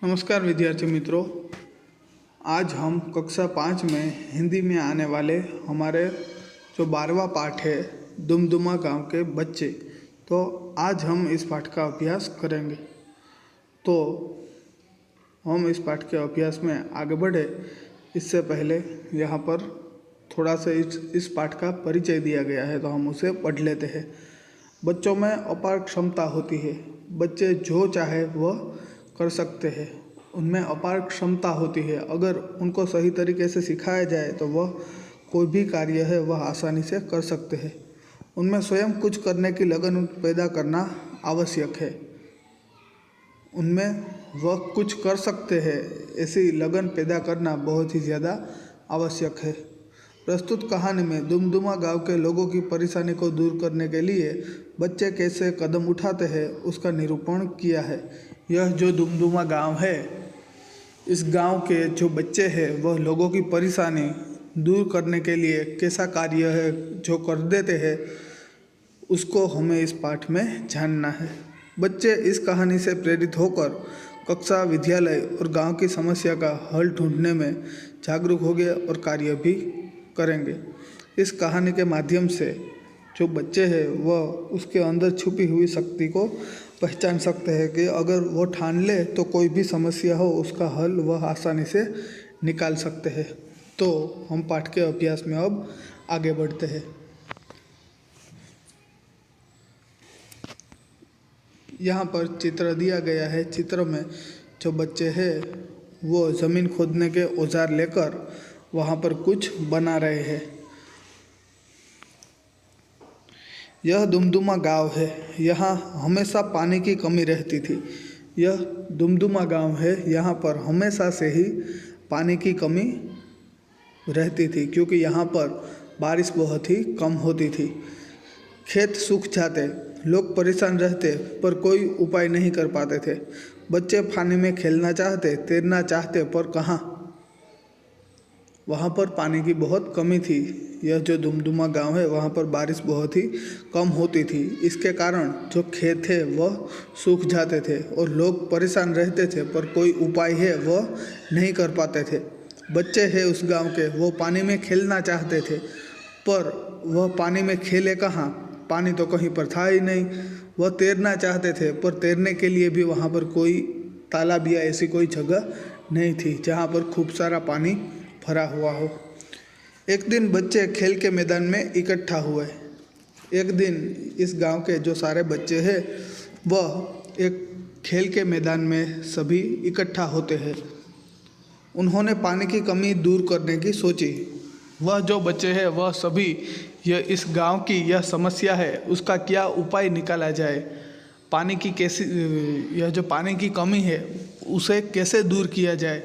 नमस्कार विद्यार्थी मित्रों, आज हम कक्षा 5 में हिंदी में आने वाले हमारे जो 12वां पाठ है दुमदुमा गांव के बच्चे, तो आज हम इस पाठ का अभ्यास करेंगे। तो हम इस पाठ के अभ्यास में आगे बढ़े इससे पहले यहाँ पर थोड़ा सा इस पाठ का परिचय दिया गया है, तो हम उसे पढ़ लेते हैं। बच्चों में अपार क्षमता होती है, बच्चे जो चाहे वह कर सकते हैं। उनमें अपार क्षमता होती है, अगर उनको सही तरीके से सिखाया जाए तो वह कोई भी कार्य है वह आसानी से कर सकते हैं। उनमें स्वयं कुछ करने की लगन पैदा करना आवश्यक है। उनमें वह कुछ कर सकते हैं ऐसी लगन पैदा करना बहुत ही ज़्यादा आवश्यक है। प्रस्तुत कहानी में दुमदुमा गांव के लोगों की परेशानी को दूर करने के लिए बच्चे कैसे कदम उठाते हैं उसका निरूपण किया है। यह जो दुमदुमा गांव है, इस गांव के जो बच्चे हैं वह लोगों की परेशानी दूर करने के लिए कैसा कार्य है जो कर देते हैं, उसको हमें इस पाठ में जानना है। बच्चे इस कहानी से प्रेरित होकर कक्षा, विद्यालय और गांव की समस्या का हल ढूंढने में जागरूक होंगे और कार्य भी करेंगे। इस कहानी के माध्यम से जो बच्चे हैं वह उसके अंदर छुपी हुई शक्ति को पहचान सकते हैं कि अगर वो ठान ले तो कोई भी समस्या हो उसका हल वह आसानी से निकाल सकते हैं। तो हम पाठ के अभ्यास में अब आगे बढ़ते हैं। यहाँ पर चित्र दिया गया है। चित्र में जो बच्चे हैं वो ज़मीन खोदने के औजार लेकर वहाँ पर कुछ बना रहे हैं। यह दुमदुमा गांव है, यहाँ हमेशा पानी की कमी रहती थी। यह दुमदुमा गांव है, यहाँ पर हमेशा से ही पानी की कमी रहती थी, क्योंकि यहाँ पर बारिश बहुत ही कम होती थी। खेत सूख जाते, लोग परेशान रहते पर कोई उपाय नहीं कर पाते थे। बच्चे पानी में खेलना चाहते, तैरना चाहते, पर कहाँ, वहाँ पर पानी की बहुत कमी थी। यह जो दुमदुमा गांव है वहाँ पर बारिश बहुत ही कम होती थी। इसके कारण जो खेत थे वह सूख जाते थे और लोग परेशान रहते थे, पर कोई उपाय है वह नहीं कर पाते थे। बच्चे हैं उस गांव के, वो पानी में खेलना चाहते थे, पर वह पानी में खेले कहाँ, पानी तो कहीं पर था ही नहीं। वह तैरना चाहते थे, पर तैरने के लिए भी वहाँ पर कोई तालाब या ऐसी कोई जगह नहीं थी जहाँ पर खूब सारा पानी भरा हुआ हो। एक दिन बच्चे खेल के मैदान में इकट्ठा हुए। एक दिन इस गांव के जो सारे बच्चे हैं वह एक खेल के मैदान में सभी इकट्ठा होते हैं। उन्होंने पानी की कमी दूर करने की सोची। वह जो बच्चे हैं वह सभी यह इस गांव की यह समस्या है उसका क्या उपाय निकाला जाए, पानी की कैसी, यह जो पानी की कमी है उसे कैसे दूर किया जाए,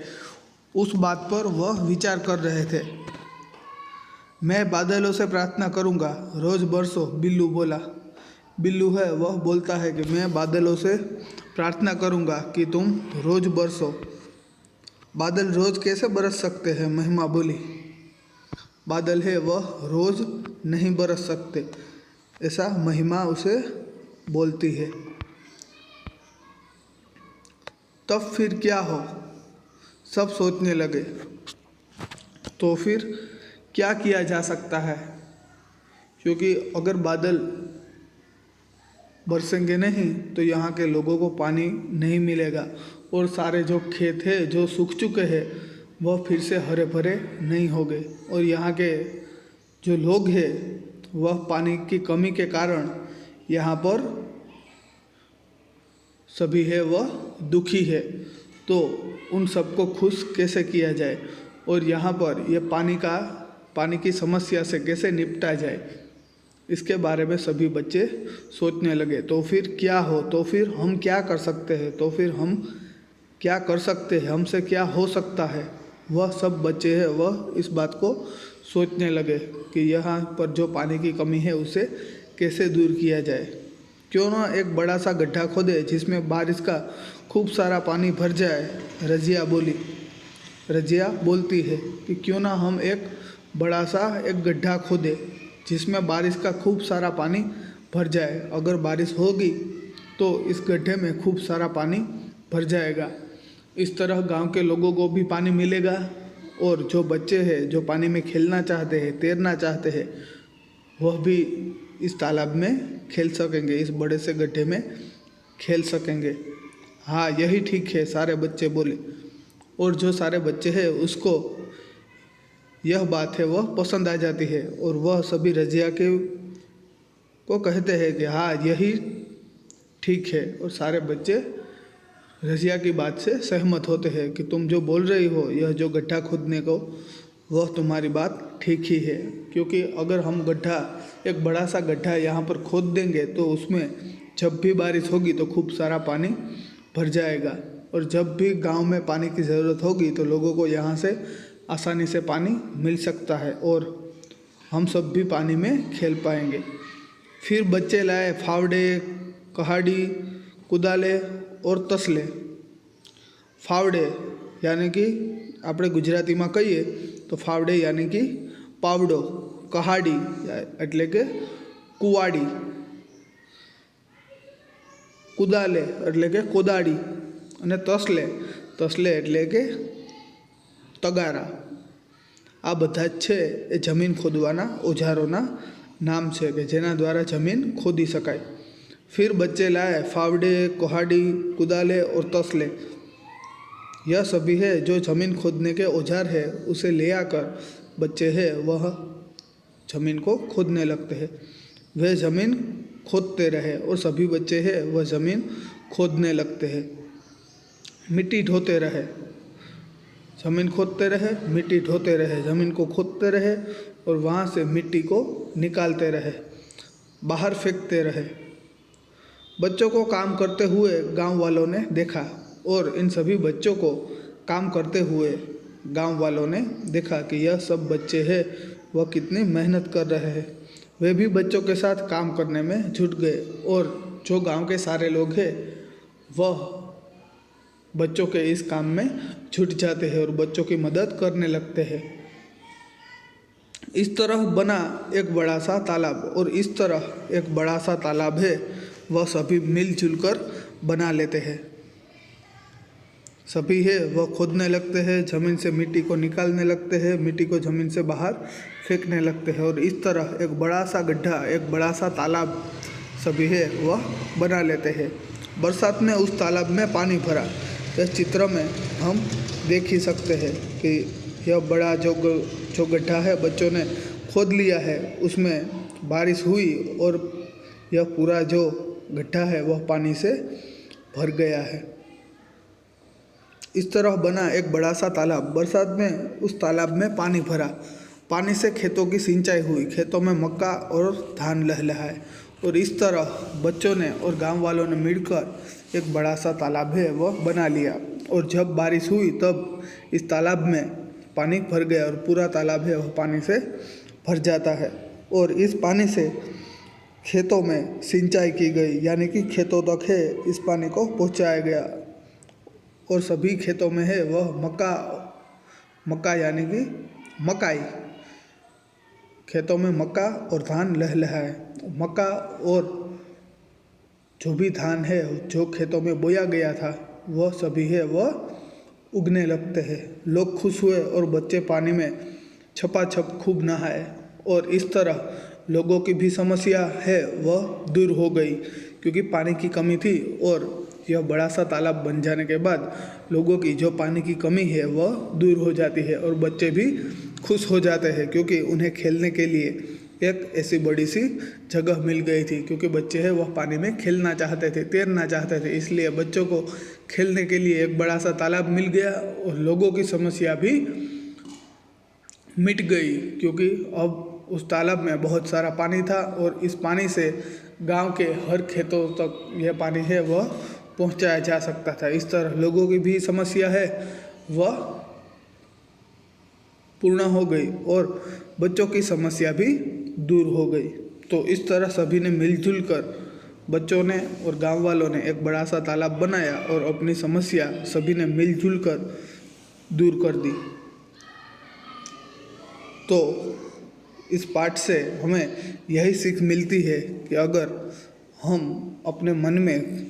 उस बात पर वह विचार कर रहे थे। मैं बादलों से प्रार्थना करूंगा, रोज़ बरसो, बिल्लू बोला। बिल्लू है वह बोलता है कि मैं बादलों से प्रार्थना करूंगा कि तुम रोज़ बरसो। बादल रोज़ कैसे बरस सकते हैं, महिमा बोली। बादल है वह रोज़ नहीं बरस सकते, ऐसा महिमा उसे बोलती है। तब फिर क्या हो, सब सोचने लगे। तो फिर क्या किया जा सकता है, क्योंकि अगर बादल बरसेंगे नहीं तो यहाँ के लोगों को पानी नहीं मिलेगा और सारे जो खेत है जो सूख चुके हैं वह फिर से हरे भरे नहीं होंगे, और यहाँ के जो लोग हैं वह पानी की कमी के कारण यहाँ पर सभी है वह दुखी है। तो उन सबको खुश कैसे किया जाए और यहाँ पर यह पानी की समस्या से कैसे निपटा जाए, इसके बारे में सभी बच्चे सोचने लगे। तो फिर क्या हो, तो फिर हम क्या कर सकते हैं, तो फिर हम क्या कर सकते हैं, हमसे क्या हो सकता है, वह सब बच्चे हैं वह इस बात को सोचने लगे कि यहाँ पर जो पानी की कमी है उसे कैसे दूर किया जाए। क्यों ना एक बड़ा सा गड्ढा खोदे जिसमें बारिश का खूब सारा पानी भर जाए, रजिया बोली। रजिया बोलती है कि क्यों ना हम एक बड़ा सा एक गड्ढा खोदे जिसमें बारिश का खूब सारा पानी भर जाए। अगर बारिश होगी तो इस गड्ढे में खूब सारा पानी भर जाएगा। इस तरह गांव के लोगों को भी पानी मिलेगा और जो बच्चे हैं जो पानी में खेलना चाहते हैं, तैरना चाहते हैं, वह भी इस तालाब में खेल सकेंगे, इस बड़े से गड्ढे में खेल सकेंगे। हाँ, यही ठीक है, सारे बच्चे बोले। और जो सारे बच्चे हैं उसको यह बात है वह पसंद आ जाती है और वह सभी रजिया के को कहते हैं कि हाँ यही ठीक है। और सारे बच्चे रजिया की बात से सहमत होते हैं कि तुम जो बोल रही हो, यह जो गड्ढा खोदने को, वह तुम्हारी बात ठीक ही है। क्योंकि अगर हम गड्ढा, एक बड़ा सा गड्ढा यहाँ पर खोद देंगे तो उसमें जब भी बारिश होगी तो खूब सारा पानी भर जाएगा और जब भी गांव में पानी की ज़रूरत होगी तो लोगों को यहाँ से आसानी से पानी मिल सकता है और हम सब भी पानी में खेल पाएंगे। फिर बच्चे लाए फावड़े, कहाड़ी, कुदाले और तसले। फावड़े यानी कि આપણે ગુજરાતીમાં કહીએ તો ફાવડે यानी कि પાવડો, કહાડી એટલે કે કુવાડી, કુદાલે એટલે કે કોદાળી અને તસલે, તસલે એટલે કે તગારા। આ બધા જ છે એ જમીન ખોદવાના ઓજારોના નામ છે કે જેના દ્વારા જમીન ખોદી શકાય। फिर बच्चे लाए फावड़े, कुहाड़ी, कुदाले और तसले। यह सभी है जो ज़मीन खोदने के औजार है, उसे ले आकर बच्चे हैं वह ज़मीन को खोदने लगते हैं। वह ज़मीन खोदते रहे और सभी बच्चे हैं वह ज़मीन खोदने लगते हैं। मिट्टी ढोते रहे, ज़मीन खोदते रहे, मिट्टी ढोते रहे, ज़मीन को खोदते रहे और वहाँ से मिट्टी को निकालते रहे, बाहर फेंकते रहे। बच्चों को काम करते हुए गांव वालों ने देखा और इन सभी बच्चों को काम करते हुए गांव वालों ने देखा कि यह सब बच्चे हैं वह कितनी मेहनत कर रहे हैं। वे भी बच्चों के साथ काम करने में जुट गए और जो गांव के सारे लोग हैं वह बच्चों के इस काम में जुट जाते हैं और बच्चों की मदद करने लगते हैं। इस तरह बना एक बड़ा सा तालाब और इस तरह एक बड़ा सा तालाब है वह सभी मिलजुल कर बना लेते हैं। सभी है वह खोदने लगते हैं, ज़मीन से मिट्टी को निकालने लगते हैं, मिट्टी को ज़मीन से बाहर फेंकने लगते हैं और इस तरह एक बड़ा सा गड्ढा, एक बड़ा सा तालाब सभी है वह बना लेते हैं। बरसात में उस तालाब में पानी भरा। इस चित्र में हम देख ही सकते हैं कि यह बड़ा जो गड्ढा है बच्चों ने खोद लिया है, उसमें बारिश हुई और यह पूरा जो गड्ढा है वह पानी से भर गया है। इस तरह बना एक बड़ा सा तालाब। बरसात में उस तालाब में पानी भरा, पानी से खेतों की सिंचाई हुई, खेतों में मक्का और धान लहलहाए और इस तरह बच्चों ने और गांव वालों ने मिलकर एक बड़ा सा तालाब है वह बना लिया। और जब बारिश हुई तब इस तालाब में पानी भर गया और पूरा तालाब है वह पानी से भर जाता है और इस पानी से खेतों में सिंचाई की गई, यानी कि खेतों तक है इस पानी को पहुंचाया गया और सभी खेतों में है वह मक्का यानी कि मकाई, खेतों में मक्का और धान लहलहाए। मक्का और जो भी धान है जो खेतों में बोया गया था वह सभी है वह उगने लगते हैं। लोग खुश हुए और बच्चे पानी में छपाछप खूब नहाए और इस तरह लोगों की भी समस्या है वह दूर हो गई, क्योंकि पानी की कमी थी और यह बड़ा सा तालाब बन जाने के बाद लोगों की जो पानी की कमी है वह दूर हो जाती है और बच्चे भी खुश हो जाते हैं क्योंकि उन्हें खेलने के लिए एक ऐसी बड़ी सी जगह मिल गई थी। क्योंकि बच्चे हैं वह पानी में खेलना चाहते थे, तैरना चाहते थे, इसलिए बच्चों को खेलने के लिए एक बड़ा सा तालाब मिल गया और लोगों की समस्या भी मिट गई, क्योंकि अब उस तालाब में बहुत सारा पानी था और इस पानी से गांव के हर खेतों तक यह पानी है वह पहुंचाया जा सकता था। इस तरह लोगों की भी समस्या है वह पूर्ण हो गई और बच्चों की समस्या भी दूर हो गई। तो इस तरह सभी ने मिलजुल कर, बच्चों ने और गांव वालों ने एक बड़ा सा तालाब बनाया और अपनी समस्या सभी ने मिलजुल कर दूर कर दी। तो इस पाठ से हमें यही सीख मिलती है कि अगर हम अपने मन में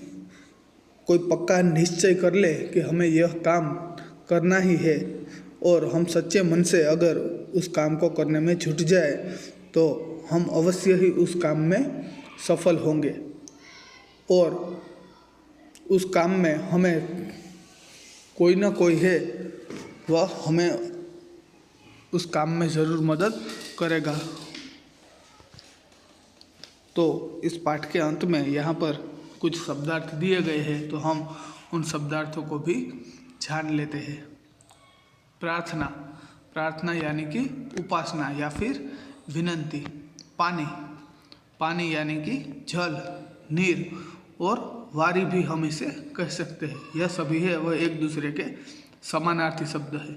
कोई पक्का निश्चय कर ले कि हमें यह काम करना ही है और हम सच्चे मन से अगर उस काम को करने में जुट जाए तो हम अवश्य ही उस काम में सफल होंगे और उस काम में हमें कोई ना कोई है वह हमें उस काम में ज़रूर मदद करेगा। तो इस पाठ के अंत में यहाँ पर कुछ शब्दार्थ दिए गए हैं, तो हम उन शब्दार्थों को भी जान लेते हैं। प्रार्थना, प्रार्थना यानी कि उपासना या फिर विनंती। पानी, पानी यानी कि जल, नीर और वारी भी हम इसे कह सकते हैं। यह सभी है वह एक दूसरे के समानार्थी शब्द है।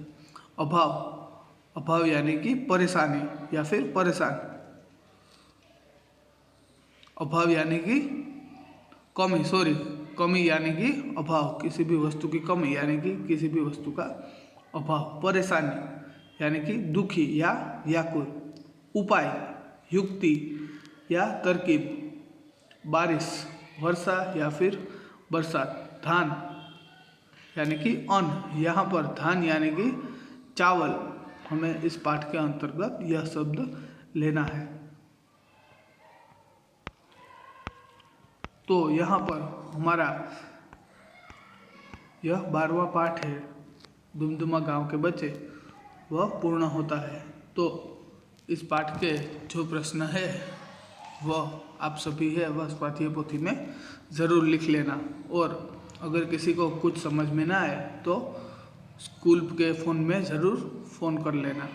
अभाव, अभाव यानी कि परेशानी या फिर परेशान। अभाव यानी कि कमी, कमी यानी कि अभाव, किसी भी वस्तु की कमी यानी कि किसी भी वस्तु का अभाव। परेशानी यानी कि दुखी या व्याकुल। उपाय, युक्ति या तरकीब। बारिश, वर्षा या फिर बरसात। धान यानी कि अन्न, यहाँ पर धान यानी कि चावल, हमें इस पाठ के अंतर्गत यह शब्द लेना है। तो यहाँ पर हमारा यह 12वां पाठ है दुमदुमा गांव के बच्चे, वह पूर्ण होता है। तो इस पाठ के जो प्रश्न है वह आप सभी है वह स्वाध्याय पोथी में ज़रूर लिख लेना और अगर किसी को कुछ समझ में ना आए तो स्कूल के फ़ोन में ज़रूर फ़ोन कर लेना।